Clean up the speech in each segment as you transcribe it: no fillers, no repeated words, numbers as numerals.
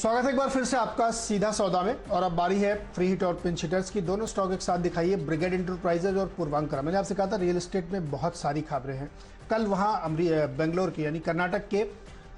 स्वागत है एक बार फिर से आपका सीधा सौदा में। और अब बारी है फ्री हिट और पिंच हिटर्स की। दोनों स्टॉक एक साथ दिखाइए, ब्रिगेड एंटरप्राइजेज और पूर्वांकरा। मैंने आपसे कहा था रियल एस्टेट में बहुत सारी खबरें हैं। कल वहां बेंगलोर के यानी कर्नाटक के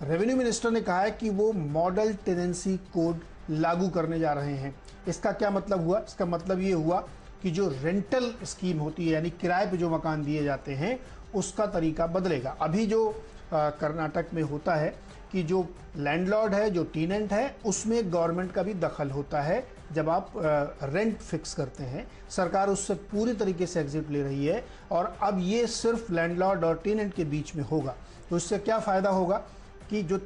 रेवेन्यू मिनिस्टर ने कहा है कि वो मॉडल टेनेंसी कोड लागू करने जा रहे हैं। इसका क्या मतलब हुआ? इसका मतलब ये हुआ कि जो रेंटल स्कीम होती है यानी किराए पे जो मकान दिए जाते हैं उसका तरीका बदलेगा। अभी जो कर्नाटक में होता है कि जो लैंडलॉर्ड है, जो टेनेंट है, उसमें गवर्नमेंट का भी दखल होता है। जब आप रेंट फिक्स करते हैं, सरकार उससे पूरी तरीके से एग्जिट ले रही है और अब ये सिर्फ लैंडलॉर्ड और टेनेंट के बीच में होगा। तो इससे क्या फ़ायदा होगा कि जो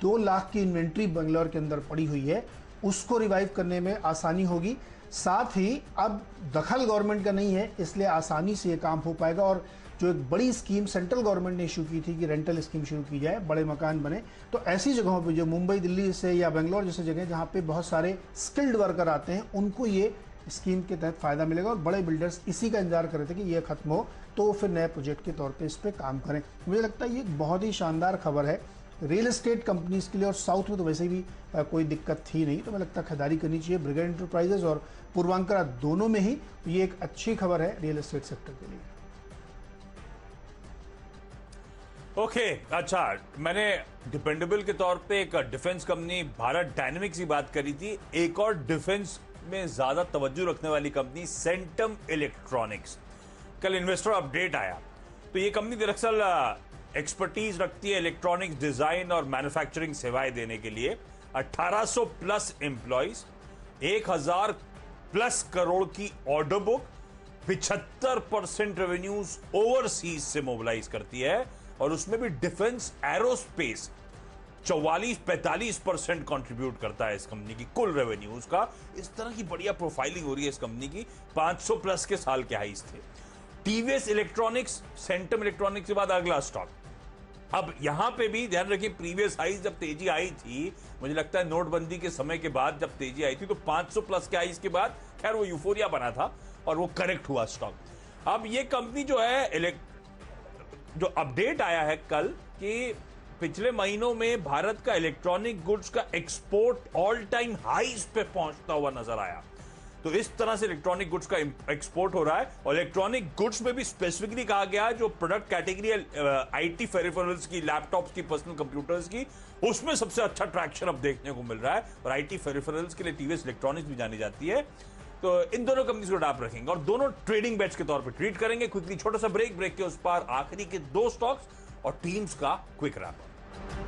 2 लाख की इन्वेंट्री बेंगलोर के अंदर पड़ी हुई है उसको रिवाइव करने में आसानी होगी। साथ ही अब दखल गवर्नमेंट का नहीं है, इसलिए आसानी से ये काम हो पाएगा। और जो एक बड़ी स्कीम सेंट्रल गवर्नमेंट ने इशू की थी कि रेंटल स्कीम शुरू की जाए, बड़े मकान बने, तो ऐसी जगहों पे जो मुंबई दिल्ली से या बेंगलोर जैसे जगह जहाँ पे बहुत सारे स्किल्ड वर्कर आते हैं उनको ये स्कीम के तहत फ़ायदा मिलेगा। और बड़े बिल्डर्स इसी का इंतजार कर रहे थे कि ये खत्म हो तो फिर नए प्रोजेक्ट के तौर पर इस पर काम करें। मुझे लगता है ये एक बहुत ही शानदार खबर है रियल एस्टेट कंपनीज के लिए। और साउथ में तो वैसे भी कोई दिक्कत थी नहीं, तो मुझे लगता है खरीदारी करनी चाहिए। ब्रिगेड एंटरप्राइजेज और पूर्वांकरा दोनों में ही ये एक अच्छी खबर है रियल एस्टेट सेक्टर के लिए। ओके, अच्छा, मैंने डिपेंडेबल के तौर पे एक डिफेंस कंपनी भारत डायनेमिक्स की बात करी थी। एक और डिफेंस में ज्यादा तवज्जो रखने वाली कंपनी सेंटम इलेक्ट्रॉनिक्स, कल इन्वेस्टर अपडेट आया। तो ये कंपनी दरअसल एक्सपर्टीज रखती है इलेक्ट्रॉनिक्स डिजाइन और मैन्युफैक्चरिंग सेवाएं देने के लिए। 1800 प्लस एम्प्लॉइज, 1000 प्लस करोड़ की ऑर्डर बुक, 75% रेवेन्यूज ओवरसीज से मोबिलाइज करती है और उसमें भी डिफेंस एरोस्पेस 44-45% कंट्रीब्यूट करता है इस कंपनी की कुल रेवेन्यूज का। इस तरह की बढ़िया प्रोफाइलिंग हो रही है इस कंपनी की। 500 प्लस के साल के हाईज थे। टीवीएस इलेक्ट्रॉनिक्स, सेंटम इलेक्ट्रॉनिक्स के बाद अगला स्टॉक। अब यहां पे भी ध्यान रखिए, प्रीवियस हाईज जब तेजी आई थी, मुझे लगता है नोटबंदी के समय के बाद जब तेजी आई थी, तो 500 प्लस के हाईज के बाद खैर वो यूफोरिया बना था और वो करेक्ट हुआ स्टॉक। अब ये कंपनी जो है, जो अपडेट आया है कल कि पिछले महीनों में भारत का इलेक्ट्रॉनिक गुड्स का एक्सपोर्ट ऑल टाइम हाईज पे पहुंचता हुआ नजर आया। तो इस तरह से इलेक्ट्रॉनिक गुड्स का एक्सपोर्ट हो रहा है। और इलेक्ट्रॉनिक गुड्स में भी स्पेसिफिकली कहा गया है जो प्रोडक्ट कैटेगरी है आईटी पेरिफेरल्स की, लैपटॉप्स की, पर्सनल कंप्यूटर्स की, उसमें सबसे अच्छा ट्रैक्शन अब देखने को मिल रहा है। और आईटी पेरिफेरल्स के लिए टीवीएस इलेक्ट्रॉनिक्स भी जानी जाती है। तो इन दोनों कंपनीज को आप रखेंगे और दोनों ट्रेडिंग बेट्स के तौर पर ट्रीट करेंगे। क्विकली छोटा सा ब्रेक के उस पार आखिरी के 2 स्टॉक्स और टीम्स का क्विक रैप।